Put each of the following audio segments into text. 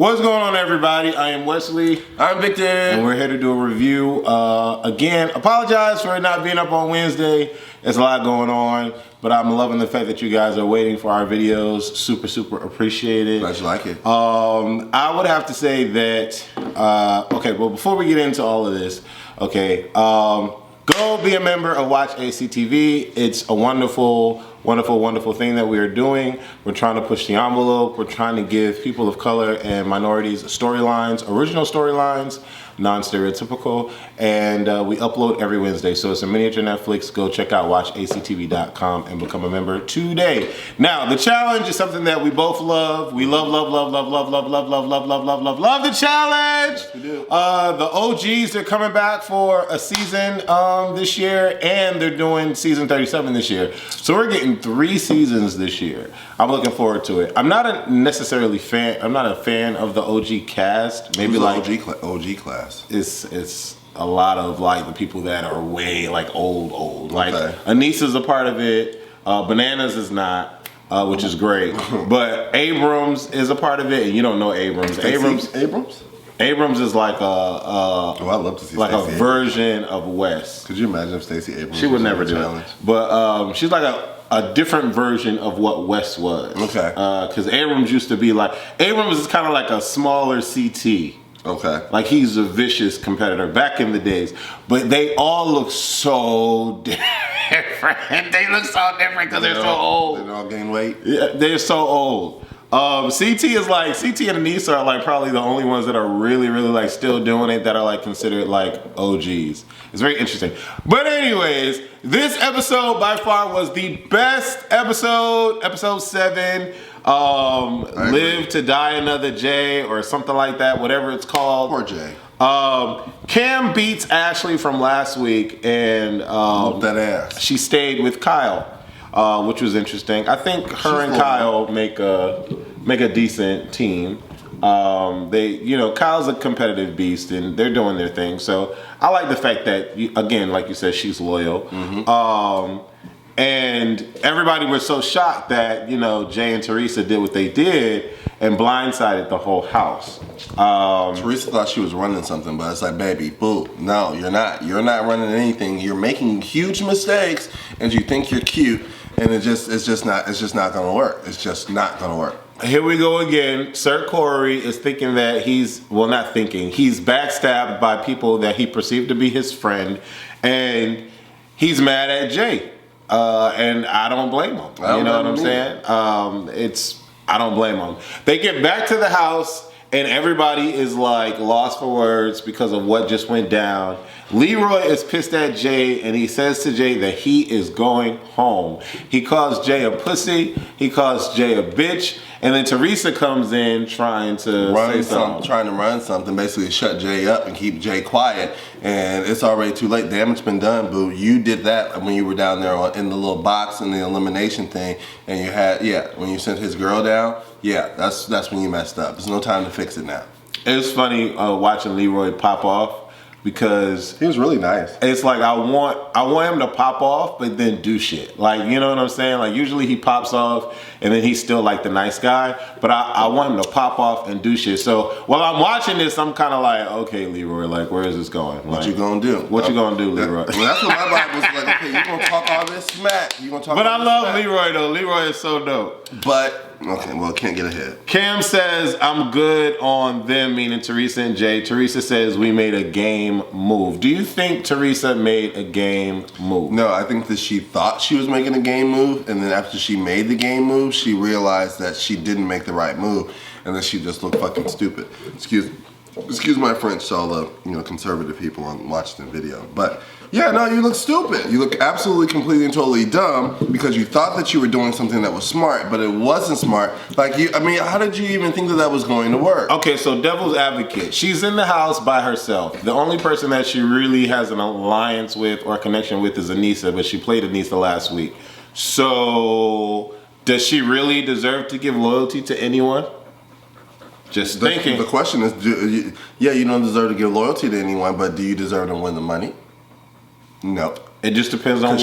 What's going on, everybody? I am Wesley. I'm Victor. And we're here to do a review. Again, apologize for not being up on Wednesday. There's a lot going on, but I'm loving the fact that you guys are waiting for our videos. Super, super appreciate it. Glad you like it. I would have to say that, okay, well, before we get into all of this, okay, go be a member of Watch ACTV. It's a wonderful, wonderful, wonderful thing that we are doing. We're trying to push the envelope. We're trying to give people of color and minorities storylines, original storylines, non-stereotypical, and we upload every Wednesday. So it's a miniature Netflix. Go check out watchactv.com and become a member today. Now, the challenge is something that we both love. We love the challenge. Yes, we do. The OGs, they're coming back for a season this year, and they're doing season 37 this year. So we're getting 3 seasons this year. I'm looking forward to it. I'm not a fan of the OG cast. Maybe Who's like the OG class. It's a lot of like the people that are way like old. Like Okay. Anissa's a part of it. Bananas is not, which is great. But Abrams is a part of it, and you don't know Abrams. Abrams is like Oh, I'd love to see like Stacey a version of Wes. Could you imagine if Stacey Abrams? She would was never on the do challenge? it. But she's like a different version of what Wes was. Okay. Because Abrams used to be like, Abrams is kind of like a smaller CT. Okay. Like he's a vicious competitor back in the days. But they all look so different. They look so different because they're so old. They all gain weight. Yeah, they're so old. CT and Anissa are like probably the only ones that are really like still doing it, that are like considered like OGs. It's very interesting. But anyways, this episode by far was the best episode 7. Live to Die Another J or something like that, whatever it's called. Poor Jay. Cam beats Ashley from last week, and Whoop that ass. she stayed with Kyle, which was interesting. I think her and Kyle make a decent team. Kyle's a competitive beast, and they're doing their thing. So I like the fact that, again, like you said, she's loyal. Mm-hmm. And everybody was so shocked that, Jay and Teresa did what they did and blindsided the whole house. Teresa thought she was running something, but it's like, baby, boo, no, you're not. You're not running anything. You're making huge mistakes, and you think you're cute, and it's just not gonna work. It's just not gonna work. Here we go again. Sir Corey is thinking that he's backstabbed by people that he perceived to be his friend, and he's mad at Jay. And I don't blame him. You know what I'm saying? I don't blame him. They get back to the house, and everybody is like lost for words because of what just went down. Leroy is pissed at Jay, and he says to Jay that he is going home. He calls Jay a pussy. He calls Jay a bitch. And then Teresa comes in trying to run something, basically shut Jay up and keep Jay quiet. And it's already too late. Damage been done, boo. You did that when you were down there in the little box in the elimination thing, and you had, when you sent his girl down, that's when you messed up. There's no time to fix it now. It's funny watching Leroy pop off, because he was really nice. It's like I want him to pop off, but then do shit. Like, you know what I'm saying? Like, usually he pops off and then he's still like the nice guy, but I want him to pop off and do shit. So while I'm watching this, I'm kind of like, okay, Leroy, like, where is this going? What you gonna do? What you gonna do, Leroy? Well, that's what my vibe was like. Okay, you gonna talk all this smack? But I love Leroy though. Leroy is so dope. But okay, well, can't get ahead. Cam says, I'm good on them, meaning Teresa and Jay. Teresa says, we made a game move. Do you think Teresa made a game move? No, I think that she thought she was making a game move, and then after she made the game move, she realized that she didn't make the right move, and then she just looked fucking stupid. Excuse my French to all the conservative people on watching the video, but yeah, no, you look stupid. You look absolutely, completely, and totally dumb because you thought that you were doing something that was smart, but it wasn't smart. Like, how did you even think that was going to work? Okay, so devil's advocate. She's in the house by herself. The only person that she really has an alliance with or connection with is Anissa, but she played Anissa last week. So, does she really deserve to give loyalty to anyone? Just thinking. The question is, you don't deserve to give loyalty to anyone, but do you deserve to win the money? No. It just depends on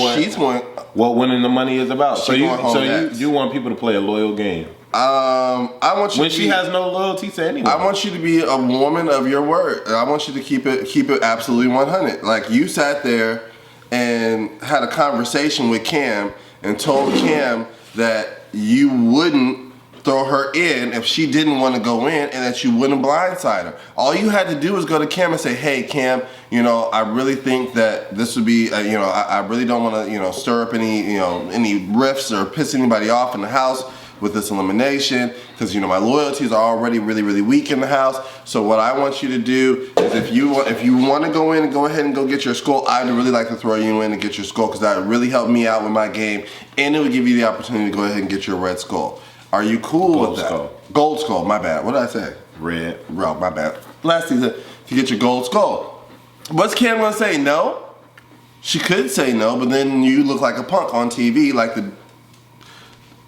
what winning the money is about. So you want people to play a loyal game. I want you when to she has no loyalty to anyone. I want you to be a woman of your word. I want you to keep it absolutely 100. Like, you sat there and had a conversation with Cam and told Cam that you wouldn't throw her in if she didn't want to go in, and that you wouldn't blindside her. All you had to do was go to Cam and say, hey, Cam, I really think that this would be, I really don't want to, stir up any rifts or piss anybody off in the house with this elimination, because my loyalties are already really, really weak in the house. So what I want you to do is, if you want to go in and go ahead and go get your skull, I'd really like to throw you in and get your skull, because that would really help me out with my game, and it would give you the opportunity to go ahead and get your red skull. Are you cool with that? Skull. Gold skull, my bad. What did I say? Red. Bro, my bad. Last season, to get your gold skull. What's Cam gonna say? No? She could say no, but then you look like a punk on TV,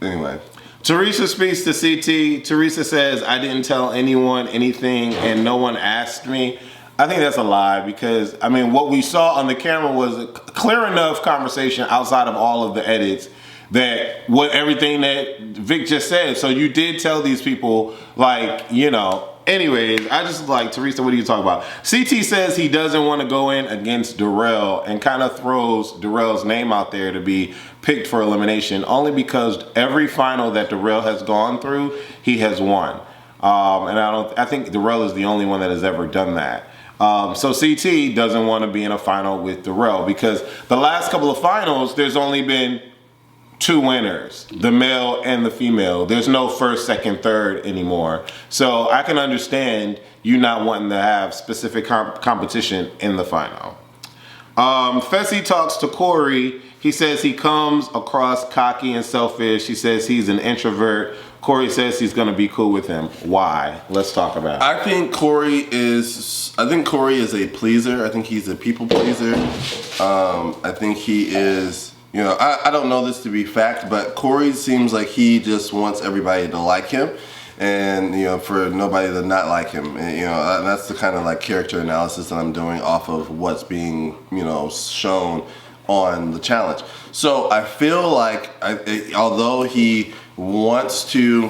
Anyway. Teresa speaks to CT. Teresa says, I didn't tell anyone anything and no one asked me. I think that's a lie, because, what we saw on the camera was a clear enough conversation outside of all of the edits that everything that Vic just said. So you did tell these people, anyways, I just Teresa, what are you talking about? CT says he doesn't want to go in against Darrell and kind of throws Darrell's name out there to be picked for elimination, only because every final that Darrell has gone through, he has won. And I think Darrell is the only one that has ever done that. So CT doesn't want to be in a final with Darrell, because the last couple of finals, there's only been 2 winners, the male and the female. There's no first, second, third anymore. So I can understand you not wanting to have specific competition in the final. Fessy talks to Corey. He says he comes across cocky and selfish. He says he's an introvert. Corey says he's going to be cool with him. Why? Let's talk about it. I think Corey is a pleaser. I think he's a people pleaser. I think he is... I don't know this to be fact, but Corey seems like he just wants everybody to like him, and for nobody to not like him. And, that's the kind of character analysis that I'm doing off of what's being shown on the challenge. So I feel like although he wants to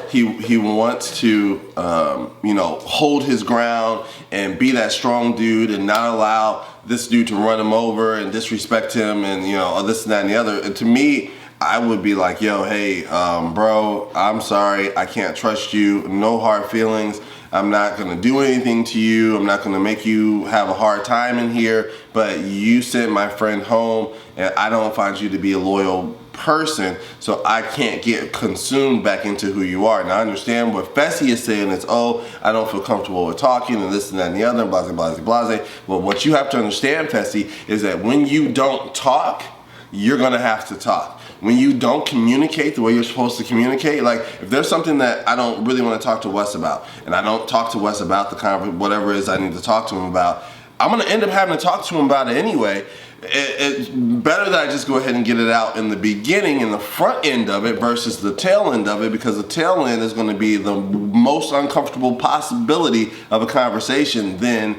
he wants to hold his ground and be that strong dude and not allow this dude to run him over and disrespect him and this and that and the other. And to me, I would be like, yo, hey, bro, I'm sorry, I can't trust you, no hard feelings, I'm not gonna do anything to you, I'm not gonna make you have a hard time in here, but you sent my friend home and I don't find you to be a loyal person, so I can't get consumed back into who you are. Now I understand what Fessy is saying is, I don't feel comfortable with talking and this and that and the other, blase, blase, blase. Well, what you have to understand, Fessy, is that when you don't talk, you're gonna have to talk. When you don't communicate the way you're supposed to communicate, if there's something that I don't really want to talk to Wes about, and I don't talk to Wes about whatever it is I need to talk to him about, I'm gonna end up having to talk to him about it anyway. It's better that I just go ahead and get it out in the beginning, in the front end of it, versus the tail end of it, because the tail end is going to be the most uncomfortable possibility of a conversation than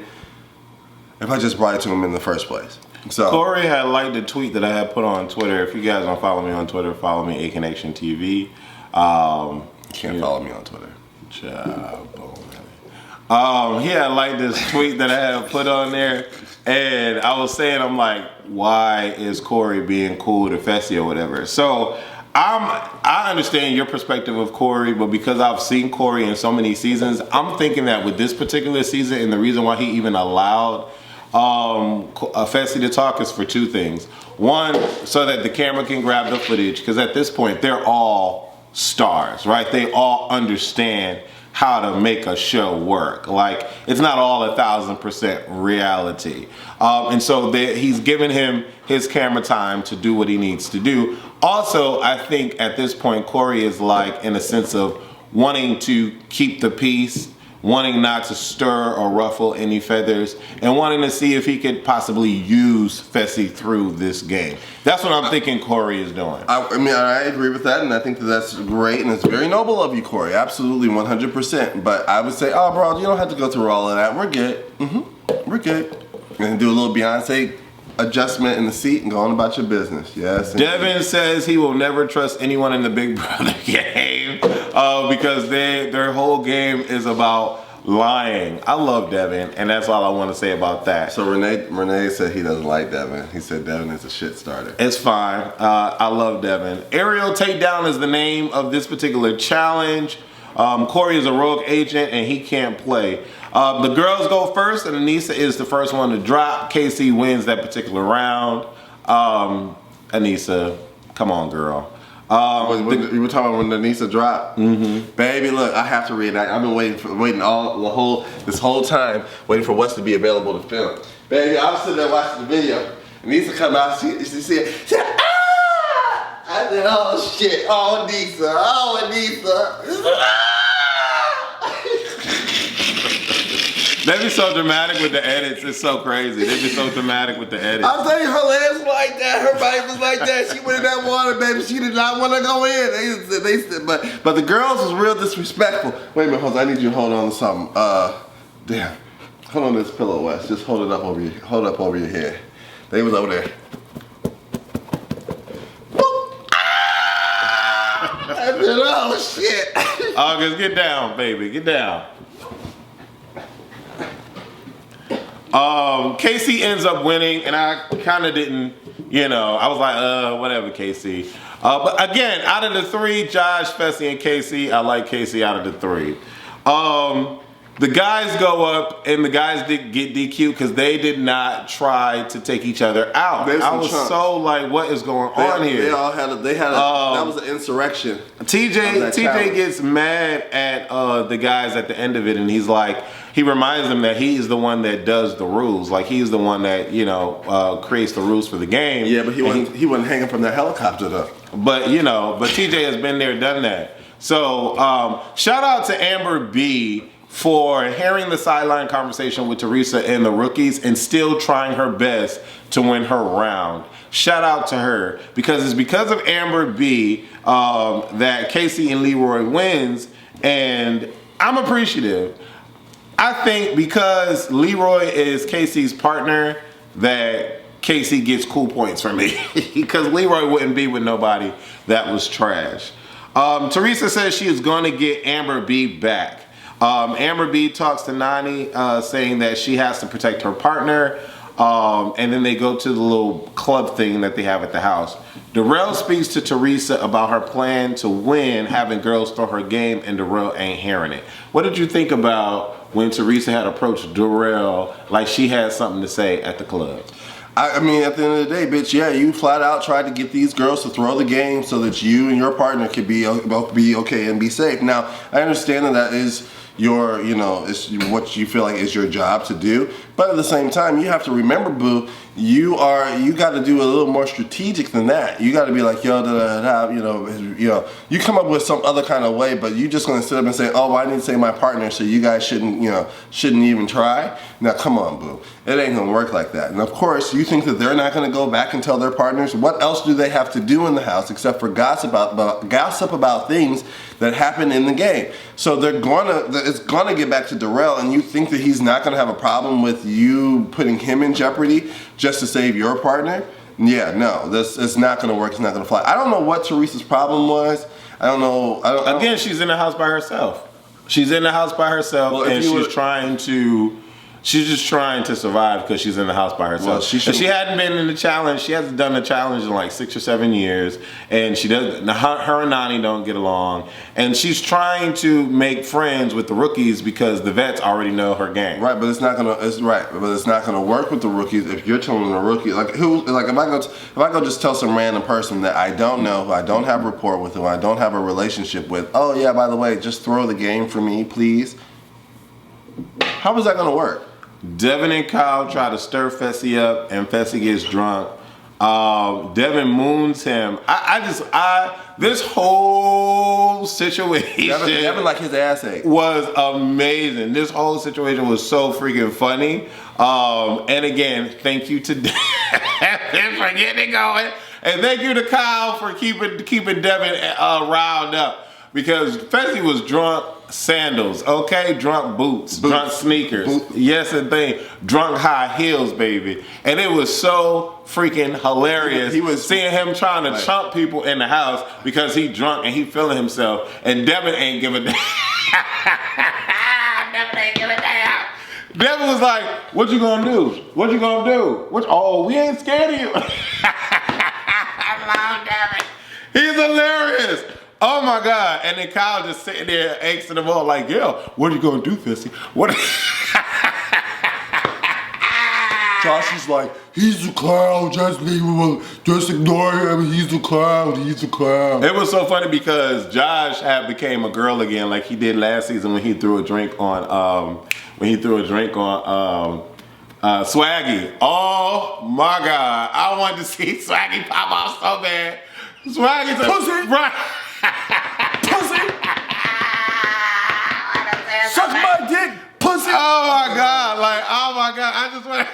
if I just brought it to him in the first place. So Corey had liked a tweet that I had put on Twitter. If you guys don't follow me on Twitter, follow me, ACONNECTIONTV. Can't follow me on Twitter. He had liked this tweet that I had put on there. And I was saying, I'm like, why is Corey being cool to Fessy or whatever? So I understand your perspective of Corey, but because I've seen Corey in so many seasons, I'm thinking that with this particular season, and the reason why he even allowed Fessy to talk is for 2 things. One, so that the camera can grab the footage, because at this point, they're all stars, right? They all understand how to make a show work. It's not all 1,000% reality. And so he's given him his camera time to do what he needs to do. Also, I think at this point, Corey is in a sense of wanting to keep the peace, wanting not to stir or ruffle any feathers, and wanting to see if he could possibly use Fessy through this game. That's what I'm thinking Corey is doing. I agree with that, and I think that's great, and it's very noble of you, Corey. Absolutely, 100%. But I would say, bro, you don't have to go through all of that. We're good. We're good. And do a little Beyonce adjustment in the seat and go on about your business. Yes. Devin says he will never trust anyone in the Big Brother game because their whole game is about lying. I love Devin, and that's all I want to say about that. So Renee said he doesn't like Devin. He said Devin is a shit starter. It's fine. I love Devin. Aerial Takedown is the name of this particular challenge. Corey is a rogue agent, and he can't play. The girls go first, and Anissa is the first one to drop. Casey wins that particular round. Anissa, come on, girl. You were talking about when Anissa dropped? Mm-hmm. Baby, look, I have to reenact. I've been waiting this whole time, waiting for Wes to be available to film. Baby, I was sitting there watching the video. Anissa come out, she said, ah! I said, oh shit, oh Anissa. They be so dramatic with the edits. It's so crazy. They be so dramatic with the edits. I'm telling you, her legs were like that. Her body was like that. She went in that water, baby. She did not want to go in. But the girls was real disrespectful. Wait a minute, hold on. I need you to hold on to something. Damn. Hold on to this pillow, Wes. Just hold it up over your head. They was over there. I said, oh shit. August, get down, baby. Get down. Casey ends up winning, and I kind of didn't, I was like, whatever, Casey. But again, out of the three, Josh, Fessy, and Casey, I like Casey out of the three. The guys go up, and the guys did get DQ because they did not try to take each other out. I was so like, what is going on here? That was an insurrection. TJ gets mad at the guys at the end of it, and he's like, he reminds them that he is the one that does the rules. Like, he's the one that, creates the rules for the game. Yeah, but he wasn't hanging from that helicopter though. But TJ has been there, done that. So shout out to Amber B for hearing the sideline conversation with Teresa and the rookies and still trying her best to win her round. Shout out to her, because it's because of Amber B that Casey and Leroy wins, and I'm appreciative. I think because Leroy is Casey's partner that Casey gets cool points from me because Leroy wouldn't be with nobody that was trash. Teresa says she is going to get Amber B back. Amber B talks to Nani saying that she has to protect her partner, and then they go to the little club thing that they have at the house. Darrell speaks to Teresa about her plan to win, having girls throw her game, and Darrell ain't hearing it. What did you think about when Teresa had approached Darrell like she had something to say at the club? I mean, at the end of the day, bitch, yeah, you flat out tried to get these girls to throw the game so that you and your partner could both be okay and be safe. Now, I understand that is your, it's what you feel like is your job to do. But at the same time, you have to remember, boo, you got to do a little more strategic than that. You got to be like, yo, you come up with some other kind of way, but you just gonna sit up and say, oh, well, I need to say my partner, so you guys shouldn't even try. Now, come on, boo, it ain't gonna work like that. And of course, you think that they're not gonna go back and tell their partners. What else do they have to do in the house except for gossip about things that happen in the game? So it's gonna get back to Darrell, and you think that he's not gonna have a problem with you putting him in jeopardy just to save your partner? Yeah, no, it's not gonna work. It's not gonna fly. I don't know what Teresa's problem was. I don't know. Again, she's in the house by herself. She's in the house by herself, well, and she's just trying to survive because she's in the house by herself. Well, she hadn't been in the challenge. She hasn't done the challenge in like 6 or 7 years, and she doesn't. Her and Nani don't get along, and she's trying to make friends with the rookies because the vets already know her game. Right, but it's not gonna work with the rookies if you're telling a rookie if I go just tell some random person that I don't know, who I don't have a rapport with, who I don't have a relationship with, oh yeah, by the way, just throw the game for me, please. How is that gonna work? Devin and Kyle try to stir Fessy up, and Fessy gets drunk. Devin moons him. This whole situation. Devin like his ass ate. Was amazing. This whole situation was so freaking funny. And again, thank you to Devin for getting it going, and thank you to Kyle for keeping Devin riled up, because Fessy was drunk. sandals, okay? Drunk boots, drunk sneakers. Yes, and thing. Drunk high heels, baby. And it was so freaking hilarious. He was seeing him trying to like, chump people in the house because he drunk and he feeling himself. And Devin ain't give a damn. Devin ain't give a damn. Devin was like, what you gonna do? What you gonna do? Oh, we ain't scared of you. I love Devin. He's hilarious. Oh my God. And then Kyle just sitting there angsting them all like, yeah, what are you gonna do, Fissy? What? Josh is like, he's a clown, just leave him alone. Just ignore him, he's a clown, he's a clown. It was so funny because Josh had became a girl again like he did last season when he threw a drink on Swaggy. Oh my God. I wanted to see Swaggy pop off so bad. Swaggy's a pussy. Right. Pussy. Suck my dick, pussy. Oh my God. Like, oh my God. I just want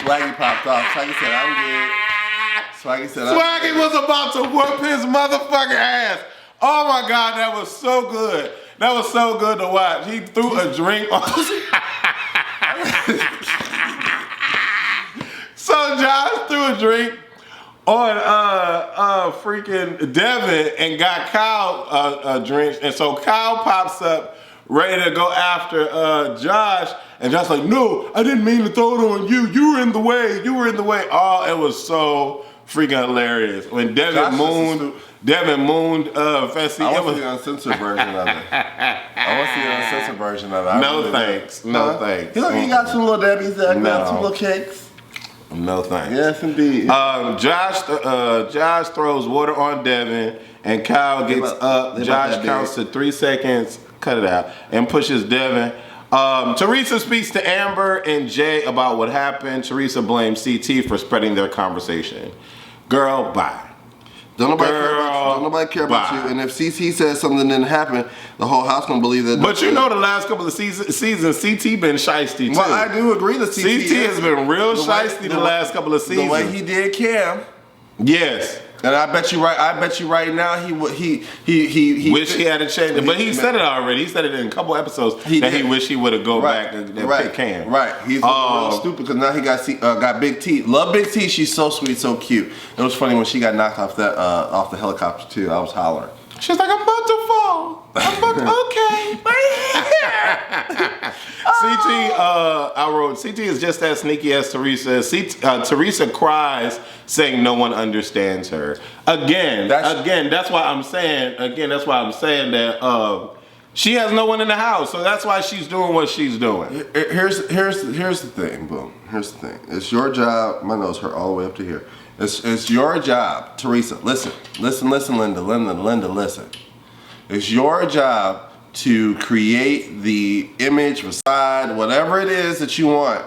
Swaggy popped off. Swaggy said, I'm good. Swaggy said, Swaggy was about to whoop his motherfucking ass. Oh my God, that was so good. That was so good to watch. He threw a drink on. So Josh threw a drink on freaking Devin and got Kyle drenched. And so Kyle pops up ready to go after Josh. And Josh's like, no, I didn't mean to throw it on you. You were in the way. You were in the way. Oh, it was so freaking hilarious. When Devin mooned Fessy. I want the uncensored version of it. I want the uncensored version of it. No thanks. No thanks. Look, you got some little Debbie's there. No. Got some little cakes. No thanks. Yes, indeed. Josh throws water on Devin, and Kyle gets up. Josh counts to 3 seconds. Cut it out and pushes Devin. Teresa speaks to Amber and Jay about what happened. Teresa blames CT for spreading their conversation. Girl, bye. Don't nobody care about you. And if CT says something didn't happen, the whole house gonna believe that. But you know, the last couple of seasons, CT been shiesty too. Well, I do agree that CT has been real shiesty the last couple of seasons. The way he did Cam. Yes. And I bet you right now he wish he had a chance, but he said it already. He said it in a couple episodes he wished he would have go back and pick Cam. Right, he's real stupid because now he got Big T. Love Big T. She's so sweet, so cute. It was funny when she got knocked off the helicopter too. I was hollering. She's like, I'm about to fall. I'm about to, okay. I wrote, CT is just as sneaky as Teresa. Teresa cries saying no one understands her. That's why I'm saying that she has no one in the house. So that's why she's doing what she's doing. Here's the thing, boom. Here's the thing. It's your job. My nose hurt all the way up to here. It's your job, Teresa. Listen, Linda, listen. It's your job to create the image, facade, whatever it is that you want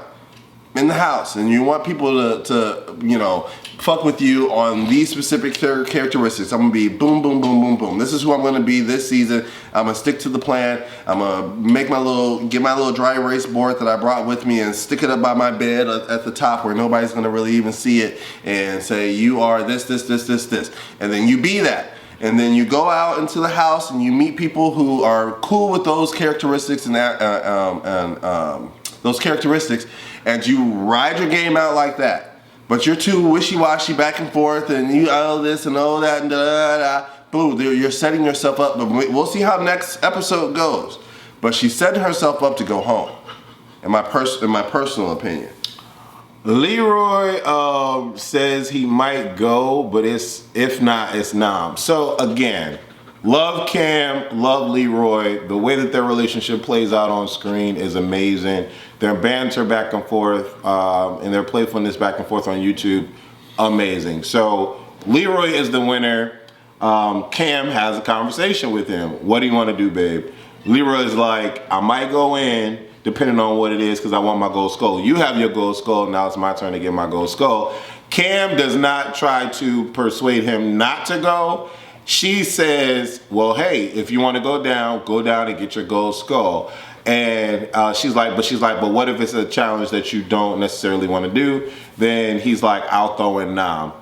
in the house, and you want people to fuck with you on these specific characteristics. I'm gonna be boom, boom, boom, boom, boom. This is who I'm gonna be this season. I'm gonna stick to the plan. I'm gonna get my little dry erase board that I brought with me and stick it up by my bed at the top where nobody's gonna really even see it, and say you are this, and then you be that. And then you go out into the house and you meet people who are cool with those characteristics and and you ride your game out like that. But you're too wishy-washy back and forth, and you all this and all that and da. Boo, you're setting yourself up. But we'll see how next episode goes. But she's setting herself up to go home, in my personal opinion. Leroy says he might go, but if not, it's Nam. So again, love Cam, love Leroy. The way that their relationship plays out on screen is amazing. Their banter back and forth and their playfulness back and forth on YouTube, amazing. So Leroy is the winner. Cam has a conversation with him. What do you want to do, babe? Leroy's like, I might go in, depending on what it is, because I want my gold skull. You have your gold skull, now it's my turn to get my gold skull. Cam does not try to persuade him not to go. She says, well, hey, if you want to go down and get your gold skull. And she's like, but what if it's a challenge that you don't necessarily want to do? Then he's like, I'll throw in Nam.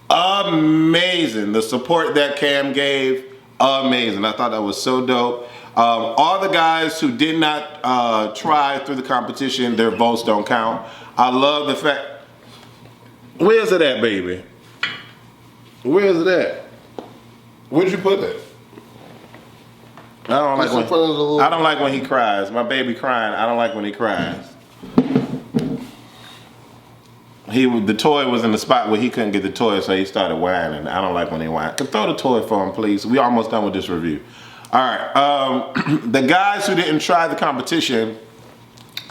Amazing. The support that Cam gave, amazing. I thought that was so dope. All the guys who did not try through the competition, their votes don't count. I love the fact. Where's it at, baby? Where is it at? Where did you put it? I don't like when he cries. My baby crying. I don't like when he cries. The toy was in the spot where he couldn't get the toy, so he started whining. I don't like when he whines. Can throw the toy for him, please. We almost done with this review. All right. The guys who didn't try the competition,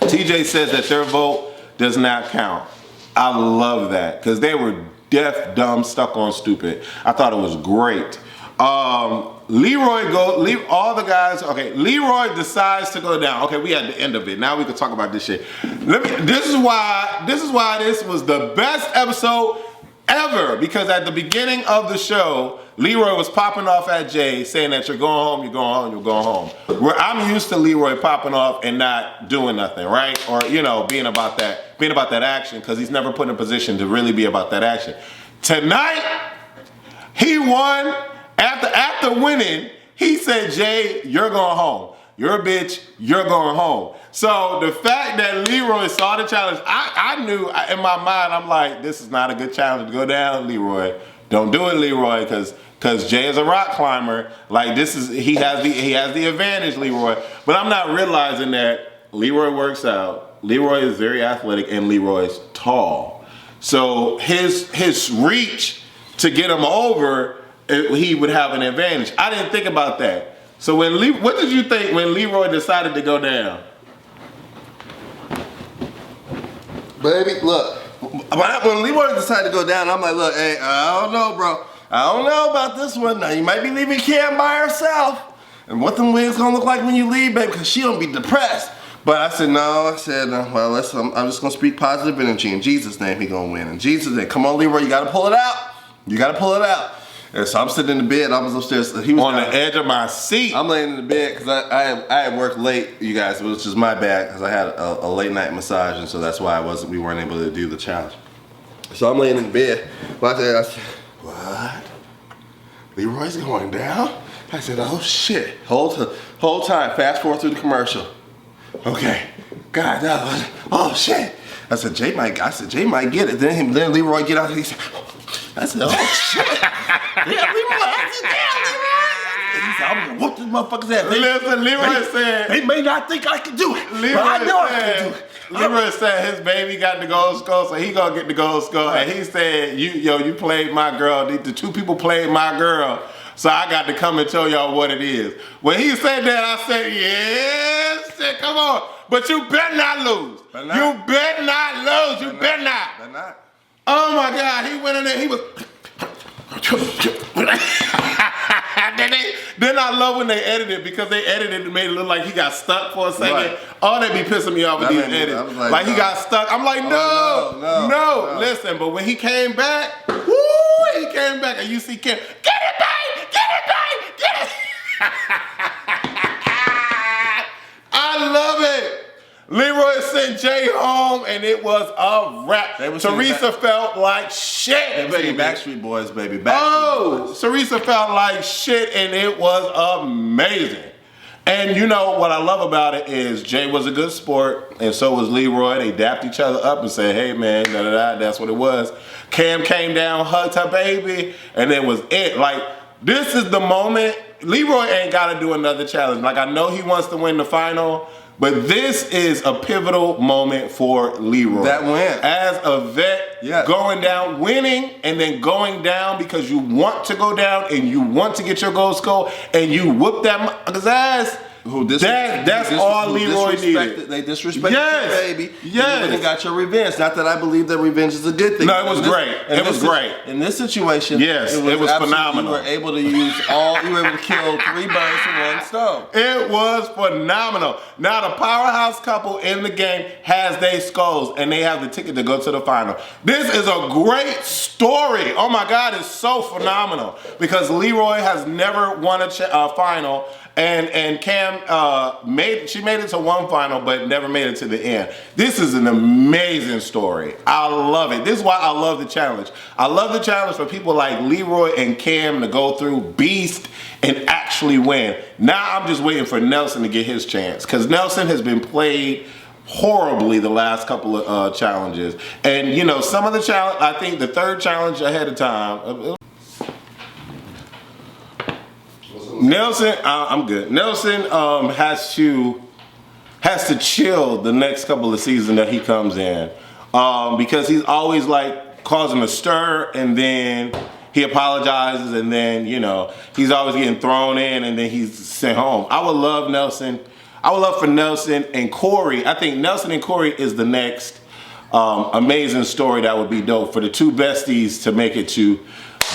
TJ says that their vote does not count. I love that because they were deaf, dumb, stuck on stupid. I thought it was great. All the guys, okay, Leroy decides to go down. Okay, we at the end of it. Now we can talk about this shit. This is why this was the best episode ever, because at the beginning of the show, Leroy was popping off at Jay saying that you're going home, you're going home, you're going home. Where I'm used to Leroy popping off and not doing nothing, right? Or, you know, being about that action, because he's never put in a position to really be about that action. Tonight, he won. After winning, he said, Jay, you're going home. You're a bitch, you're going home. So the fact that Leroy saw the challenge, I knew in my mind, I'm like, this is not a good challenge to go down, Leroy. Don't do it, Leroy, because Jay is a rock climber. Like, he has the advantage, Leroy. But I'm not realizing that Leroy works out. Leroy is very athletic, and Leroy's tall. So his reach to get him over, he would have an advantage. I didn't think about that. So what did you think when Leroy decided to go down? Baby, look, when Leroy decided to go down, I'm like, look, hey, I don't know, bro. I don't know about this one. Now, you might be leaving Cam by herself. And what them wigs gonna look like when you leave, baby, because she gonna be depressed. But I said, no, well, I'm just gonna speak positive energy. In Jesus' name, he gonna win. In Jesus' name, come on, Leroy, you gotta pull it out. You gotta pull it out. And so I'm sitting in the bed. I was upstairs. He was on the edge of my seat. I'm laying in the bed because I had worked late, you guys, which is my bad because I had a late night massage, and so that's why we weren't able to do the challenge. So I'm laying in the bed. But I said, what? Leroy's going down? I said, oh shit. Whole time, fast forward through the commercial. Okay. God, oh shit. I said, Jay might get it. Then Leroy get out. He said, I said, oh shit. Yeah, Leroy. I said, damn, Leroy. He said, I'm gonna whoop this motherfucker's ass. Listen, Leroy said, they may not think I can do it, but I know I can do it. Leroy said his baby got the gold skull, so he gonna get the gold skull. Right. And he said, you played my girl. The two people played my girl, so I got to come and tell y'all what it is. When he said that, I said, yes, shit, come on. But you better not lose. You better not lose. You better not. Better not. Oh my God, he went in there, he was... Then I love when they edited, because they edited and made it look like he got stuck for a second. Right. Oh, they be pissing me off with these edits. Like he got stuck. I'm like, no. Listen, but when he came back, woo, he came back, and you see Kim, get it back, get it back, get it. I love it. Leroy sent Jay home, and it was a wrap. Teresa felt like shit. Backstreet Boys, baby. Teresa felt like shit, and it was amazing. And you know what I love about it is Jay was a good sport, and so was Leroy. They dapped each other up and said, hey man, that's what it was. Cam came down, hugged her baby, and it was it. Like, this is the moment. Leroy ain't got to do another challenge. Like, I know he wants to win the final, but this is a pivotal moment for Leroy. That win. As a vet, going down, winning, and then going down because you want to go down and you want to get your gold skull, and you whoop that motherfucker's ass. That's all Leroy needed. They disrespected you, baby. Yes. You got your revenge. Not that I believe that revenge is a good thing. No, it was great. It was great. In this situation, yes, it was phenomenal. You were able to use you were able to kill 3 birds with 1 stone. It was phenomenal. Now the powerhouse couple in the game has their skulls, and they have the ticket to go to the final. This is a great story. Oh my God, it's so phenomenal, because Leroy has never won a final. And Cam made it to one final, but never made it to the end. This is an amazing story. I love it. This is why I love the challenge. I love the challenge for people like Leroy and Cam to go through Beast and actually win. Now I'm just waiting for Nelson to get his chance, because Nelson has been played horribly the last couple of challenges. And you know, some of the challenge, I think the third challenge ahead of time, Nelson, I'm good. Nelson has to chill the next couple of seasons that he comes in, because he's always like causing a stir, and then he apologizes, and then, you know, he's always getting thrown in, and then he's sent home. I would love Nelson. I would love for Nelson and Corey. I think Nelson and Corey is the next amazing story that would be dope for the two besties to make it to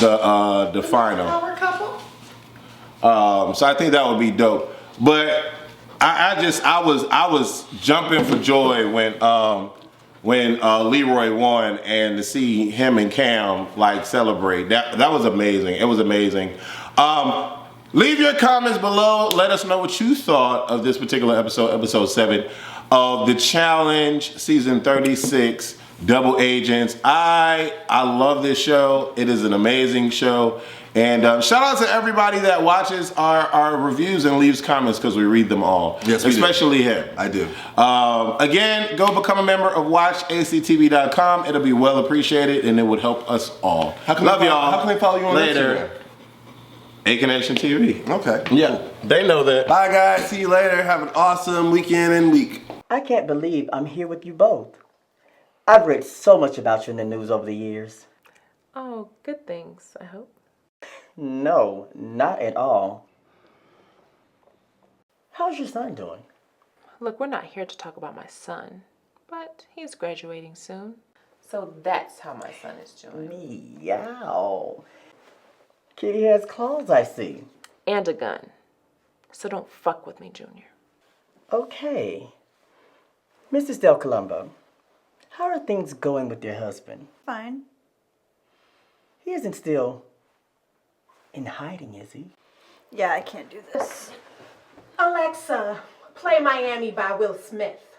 the final. Power couple. So I think that would be dope. But I was jumping for joy when Leroy won, and to see him and Cam like celebrate, that was amazing. It was amazing. Leave your comments below. Let us know what you thought of this particular episode 7 of the challenge, season 36, Double Agents. I love this show. It is an amazing show. And shout out to everybody that watches our reviews and leaves comments, because we read them all. Yes, we especially do. him. I do. Again, go become a member of WatchACTV.com. It'll be well appreciated, and it would help us all. Love y'all. How can they follow you on later? Instagram? ACONNECTIONTV. Okay. Yeah, they know that. Bye, guys. See you later. Have an awesome weekend and week. I can't believe I'm here with you both. I've read so much about you in the news over the years. Oh, good things, I hope. No, not at all. How's your son doing? Look, we're not here to talk about my son, but he's graduating soon. So that's how my son is doing. Meow. Kitty has claws, I see. And a gun. So don't fuck with me, Junior. Okay. Mrs. Del Colombo, how are things going with your husband? Fine. He isn't still in hiding, is he? Yeah, I can't do this. Alexa, play Miami by Will Smith.